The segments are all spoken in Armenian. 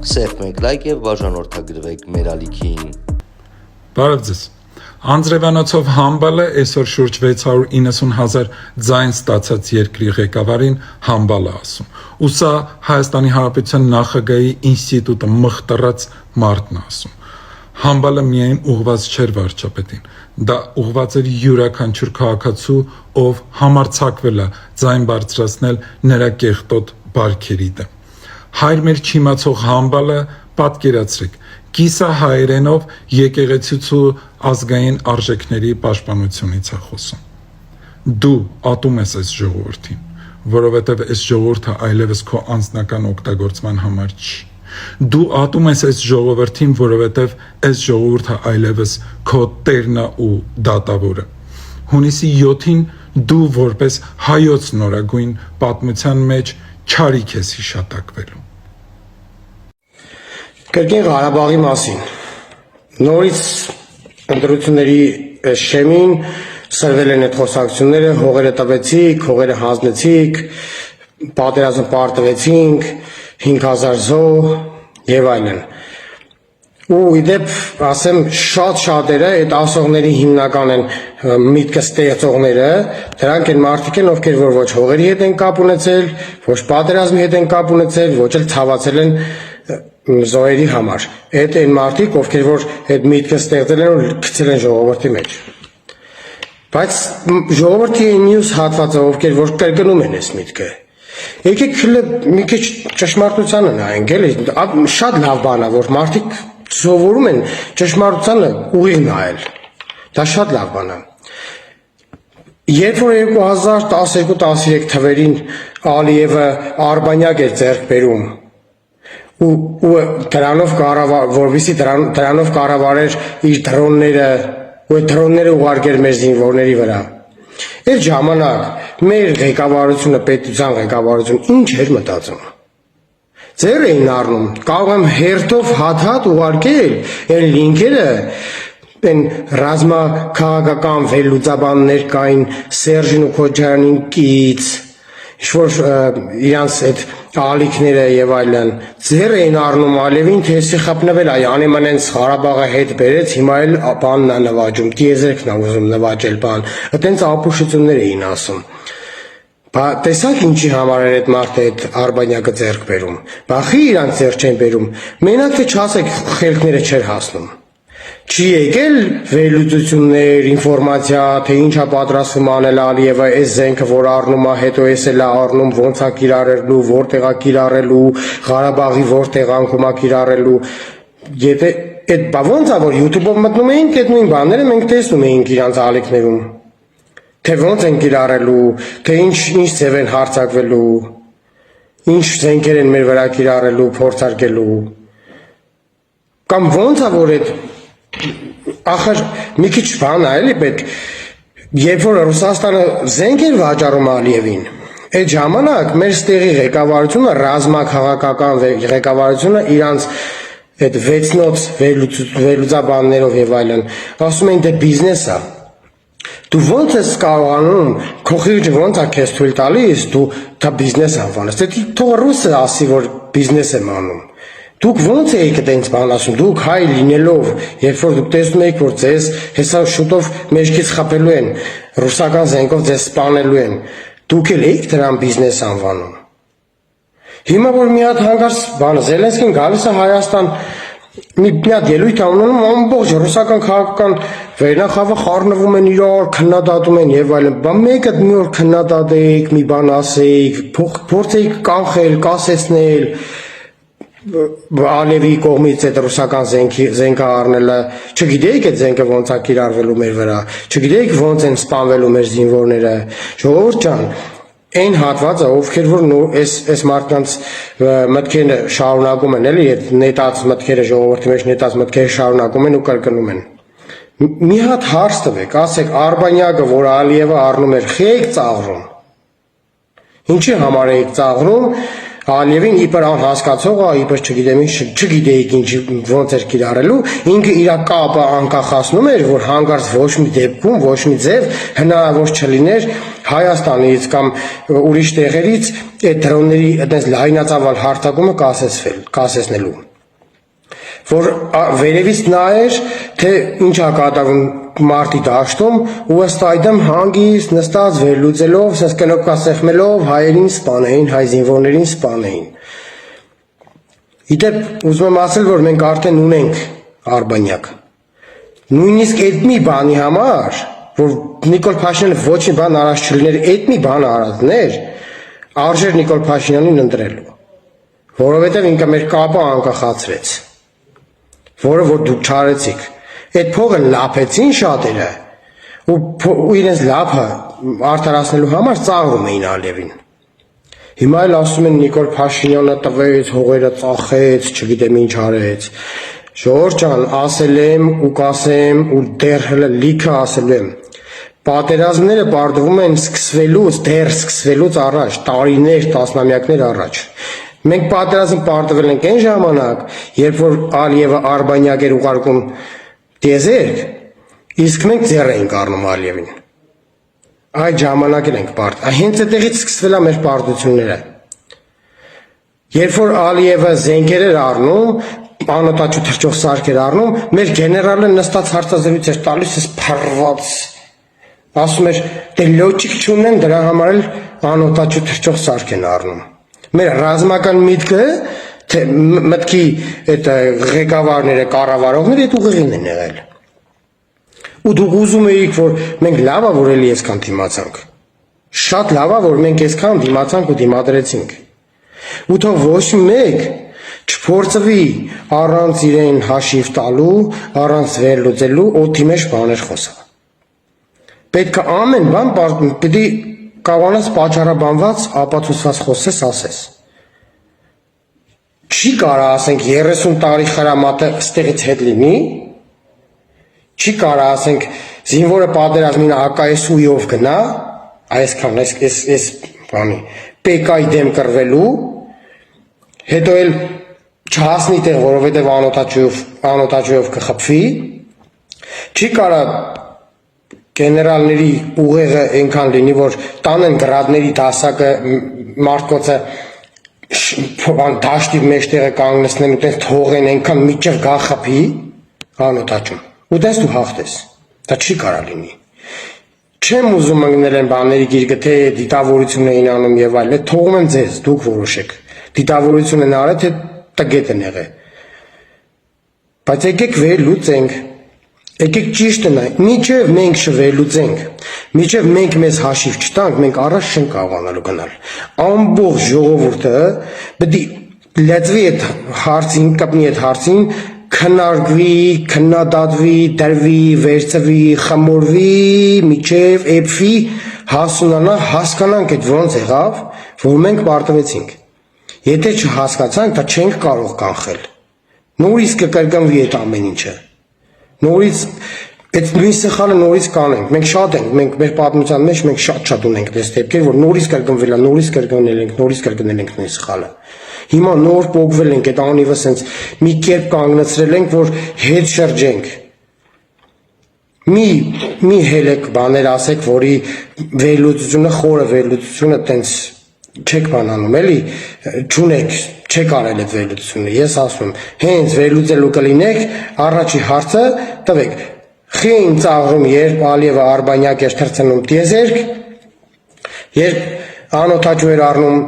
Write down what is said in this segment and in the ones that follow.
Սեղմեք լայք եւ բաժանորդագրվեք մեր ալիքին։ Բարև ձեզ։ Անձրևանոցով համբալը այսօր շուրջ 690,000 ձայն ստացած երկրի ղեկավարին համբալը ասում։ Ու սա Հայաստանի Հանրապետության նախագահի ինստիտուտը մխտռած մարդն ասում։ Համբալը միայն ուղված չէր վարչապետին, դա ուղված էր յուրաքանչյուր քաղաքացու, ով համարձակվել է ձայն բարձրացնել նրա կեղտոտ բարքերի դեմ։ Հայր մեր չիմացող համբալը, պատկերացրեք, կիսահայերենով եկեղեցու ազգային արժեքների պաշտպանությունից է խոսում։ Դու ատում ես այս ժողովրդին, որովհետև այս ժողովուրդը այլևս քո անձնական օգտագործման համար չի։ Դու ատում ես այս ժողովրդին, որովհետև այս ժողովուրդը այլևս քո տերն է ու դատավորը։ Հունիսի 7-ին դու որպես հայոց նորագույն պատմության մեջ չարիք ես հիշատակվելու։ Կրկին Ղարաբաղի մասին։ Նորից ընտրությունների շեմին սրվել են այդ խոսակցությունները, հողերը տվեցիք, հողերը հանձնեցիք, պատերազմ պարտվեցինք, 5000 զոհ եւ այլն։ Ու իդեպ ասեմ շատերը այդ ասողների հիմնական են միտքը ստեղծողները, դրանք են մարդիկ են, ովքեր որ ոչ հողերի հետ են կապ ունեցել, ոչ պատերազմի հետ են կապ ունեցել, ոչ էլ ցավացել են զոհերի համար։ Այդ են մարդիկ, ովքեր որ այդ միտքը ստեղծել են ու գցել են ժողովրդի մեջ։ Բայց ժողովրդի մյուս հատվածը, ովքեր որ կրկնում են այս միտքը, եկեք մի քիչ ճշմարտությանը նայենք, էլի, շատ լավ բան է, որ մարդիկ սովորում են ճշմարտությանը ուղիղ նայել։ Դա շատ լավ բան է։ Երբ որ 2012-13 թվերին Ալիևը Արբանյակ էր ձեռք բերում ու դրանով որովհետեւ դրանով կառավարեր իր դրոնները, ու դրոնները ուղարկեր մեր զինվորների վրա։ Այդ ժամանակ մեր ղեկավարությունը, պետության ղեկավարությունը ինչ էր մտածում։ Ձեր էին առնում, կարող եմ հերթով հատ ուղարկել այն լինքերը, այն ռազմաքաղաքական վերլուծաբաններ կային Սերժին ու Քոջայանին կից, ինչ-որ իրանց այդ ալիքները եւ այլն, ձեր էին առնում Ալիևին, թե էսի խփնվել, այ անիման այնց Ղարաբաղը հետ բերեց, հիմա էլ բանն է նվաճում, տիեզերքն է ուզում նվաճել բան, այտենց ապուշություններ էին ասում։ Տեսակ ինչի համար էր այդ մարդը այդ Արբանյակը ձեռք բերում, բախի իրանք ձեռք չեն բերում, մենակ թե չասեք խելքները չէր հասնում։ Չի եկել վերլուծություններ, ինֆորմացիա, թե ինչ է պատրաստվում անել Ալիևը, այս զենքը որ առնում է, հետո էս էլ է առնում, ոնց է կիրառելու, որտեղ է կիրառելու, Ղարաբաղի որ տեղանքում է կիրառելու։ Եթե այդ ոնց է որ YouTube-ով մտնում էինք այդ նույն բաները, մենք տեսնում էինք իրանց ալիքներում։ Թե ոնց են կիրառելու, թե ինչ ձև են հարձակվելու, ինչ զենքեր են մեր վրա կիրառելու, փորձարկելու։ Կամ ոնց է որ այդ ախր մի քիչ բան է էլի պետք, երբ որ Ռուսաստանը զենք էր վաճառում Ալիևին, այդ ժամանակ մեր ստեղի ղեկավարությունը, ռազմաքաղաքական ղեկավարությունը իրանց այդ վեցնոց վերլուծաբաններով եւ այլն, ասում են դե բիզնես է։ Դու ոնց ես կարողանում, քո խիղճը ոնց է քեզ թույլ տալիս, դու դա բիզնես անվանես, դե թող ռուսը ասի, որ բիզնես եմ անում։ Դուք ոնց եք այդպես բան ասում, դուք հայ լինելով, երբ որ դուք տեսնում եք, որ ձեզ հեսա շուտով մեջքից խփելու են, ռուսական զենքով ձեզ սպանելու են, դուք էլ եք դրան բիզնես անվանում։ Հիմա որ մի հատ հանկարծ բանը Զելենսկին գալիս է Հայաստան, մի հատ ելույթ ունենում, ամբողջ ռուսական քաղաքական վերնախավը խառնվում են իրար, քննադատում են եւ այլն։ Բա մեկը մի օր քննադատեք, մի բան ասեք, փորձեք կանխել, կասեցնել Ալիևի կողմից այդ ռուսական զենքը առնելը, չգիտեիք այդ զենքը ոնց է կիրառվելու մեր վրա, չգիտեիք ոնց են սպանվելու մեր զինվորները։ Ժողովուրդ ջան, այն հատվածը, ովքեր որ այս մարդկանց մտքերը շարունակում են, էլի այդ նետած մտքերը ժողովրդի մեջ նետած մտքերը շարունակում են ու կրկնում են։ Մի հատ հարց տվեք, ասեք Արբանյակը, որ Ալիևը առնում էր, եք ծաղրում։ Ինչի համար եք ծաղրում, Ալիևին իբր անհասկացող, իբր չգիտեիք ինչ ոնց էր կիրառելու, ինքը իր կապը անկախացնում էր, որ հանկարծ ոչ մի դեպքում, ոչ մի ձև հնարավոր չլիներ Հայաստանից կամ ուրիշ տեղերից այդ դրոնների այդպես լայնածավալ հարթակումը կասեցնելու։ Որ վերևից նայեր, թե ինչ է կատարվում մարտի դաշտում ու ըստ այդմ հանգիստ նստած վերլուծելով, ասես կնոպկա սեղմելով հայերին սպանեին, հայ զինվորներին սպանեին։ Իդեպ ուզում եմ ասել, որ մենք արդեն ունենք Արբանյակ։ Նույնիսկ այդ մի բանի համար, որ Նիկոլ Փաշինյանը ոչ մի բան արած չլիներ, այդ մի բան արածներ, արժեր Նիկոլ Փաշինյանին ընտրելու, որովհետև ինքը մեր կապը անկախացրեց, որը որ դուք չարեցիք։ Այդ փողը լափեցին շատերը ու իրենց լափը արդարացնելու համար ծաղրում էին Ալիևին։ Հիմա էլ ասում են Նիկոլ Փաշինյանը տվեց, հողերը ծախեց, չգիտեմ ինչ արեց։ Ժողովուրդ ջան, ասել եմ ու կասեմ ու դեռ հələ լիքը ասելու եմ։ Պատերազմները պարտվում են սկսվելուց առաջ, տարիներ, տասնամյակներ առաջ։ Մենք պատերազմ պարտվել ենք այն ժամանակ, երբ որ Ալիևը Արբանյակ էր ուղարկում տիեզերք, իսկ մենք ձեռ էինք առնում Ալիևին։ Այդ ժամանակ ենք պարտ։ Հենց այդտեղից սկսվել է մեր պարտությունները։ Երբ որ Ալիևը զենքեր էր առնում, անօտաչու թռչող սարք էր առնում, մեր գեներալը նստած հարցազրույց էր տալիս, փռված։ Ասում էր, դե լոջիկ չունեն, դրա համար էլ անօտաչու թռչող սարք են առնում։ Մեր ռազմական միտքը, թե մտքի այդ ղեկավարները, կառավարողները այդ ուղեղին են եղել։ Ու դուք ուզում էիք, որ մենք լավա որ էլի այսքան դիմացանք։ Շատ լավա որ մենք այսքան դիմացանք ու դիմադրեցինք։ Ու թող ոչ մեկ չփորձվի առանց իրեն հաշիվ տալու, առանց վերլուծելու օդի մեջ բաներ խոսալ։ Պետք է ամեն բան պիտի կարողանաս պատճառաբանված, ապացուցված խոսես, ասես։ Չի կարա ասենք 30 տարի խրամատը ստեղից հետ լինի, չի կարա ասենք զինվորը պատերազմին ԱԿՍ-ով գնա, այսքան այս բանի PK-ի դեմ կռվելու, հետո էլ չհասնի տեղ, որովհետև անօտաչուով կխփվի, չի կարա գեներալների ուղեղը այնքան լինի, որ տանեն գրադների դասակը մարդկոցը դաշտի մեջտեղը կանգնեցնեն ու տես թողեն այնքան միջև գա խփի անօտաչում։ Ու տես դու հաղթես։ Դա չի կարա լինի։ Չեմ ուզում ընկնել են բաների գիրկը, թե դիտավորություն էին անում եւ այլ, թողում եմ ձեզ, դուք որոշեք։ Դիտավորություն են արել, թե տգետ են եղել։ Բայց եկեք վերլուծենք, եկեք ճիշտը նայենք, մինչև մենք չվերլուծենք, մինչև մենք մեզ հաշիվ չտանք, մենք առաջ չենք կարողանալու գնալ։ Ամբողջ ժողովուրդը պետք է լծվի այդ հարցին, կապնի այդ հարցին, քննարկվի, քննադատվի, դրվի, վերցվի, խմորվի, մինչև էփվի, հասունանա, հասկանանք այդ ոնց եղավ, որ մենք պարտվեցինք։ Եթե չհասկացանք, դա չենք կարող կանխել։ Նորից կկրկնվի այդ ամեն ինչը։ Նորից այդ նույն սխալը նորից կանենք։ Մենք շատ ենք, մենք մեր պատմության մեջ մենք շատ ունենք դες դեպքեր, որ նորից կրկնվել է, նորից կրկնել ենք նույն սխալը։ Հիմա նոր փոխվել ենք, այդ անիվը սենց մի կերպ կանգնեցրել ենք, որ հետ շրջենք։ Մի հելեք բաներ ասեք, որի վերլուծությունը, խորը վերլուծությունը տենց չեք բանանում, էլի, չունեք, չեք արել այդ վերլուծությունը, ես ասում եմ, հենց վերլուծելու կլինեք, առաջի հարցը տվեք, խին ծաղրում, երբ Ալիևը Արբանյակ էր թռցնում տիեզերք, երբ անօթաչու էր առնում,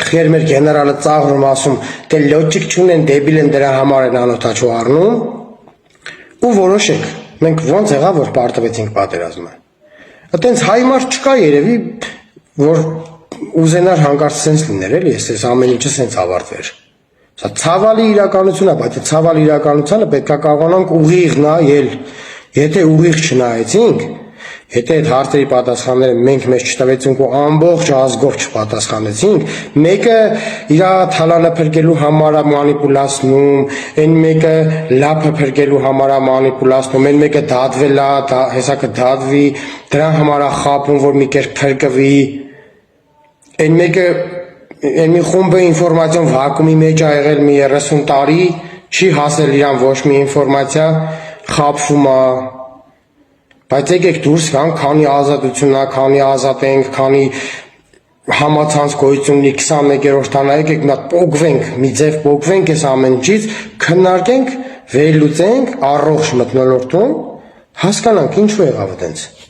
խեր մեր գեներալը ծաղրում ասում, դե լոջիկ չունեն, դեբիլ են դրա համար են անօթաչու առնում, ու որոշեք, մենք ոնց եղավ, որ պարտվեցինք պատերազմը, այտենց հայ մարդ չկա երևի, որ ուզենար հանկարծ սենց լիներ, էլի, ես ամեն ինչը սենց ավարտվեր։ Սա ցավալի իրականություն է, բայց ցավալի իրականությանը պետք է կարողանանք ուղիղ նայել։ Եթե ուղիղ չնայեցինք, եթե այդ հարցերի պատասխանները մենք մեզ չտվեցինք ու ամբողջ ազգով չպատասխանեցինք, մեկը իր թալանը փրկելու համար է մանիպուլացնում, այն մեկը լափը փրկելու համար է մանիպուլացնում, այն մեկը դատվել է, հեսա կդատվի, դրա համար է խաբում, որ մի կերպ փրկվի, այն մեկը մի խումբը ինֆորմացիոն վակուումի մեջ ա եղել մի 30 տարի, չի հասել իրան ոչ մի ինֆորմացիա, խաբվում է, բայց եկեք դուրս գանք, քանի ազատություն ա, քանի ազատ ենք, քանի համացանց գոյություն ունի 21-րդ տանը, եկեք մի հատ պոկվենք, մի ձև պոկվենք այս ամեն ինչից, քննարկենք, վերլուծենք, առողջ մթնոլորտում, հասկանանք ինչու եղավ այդպես։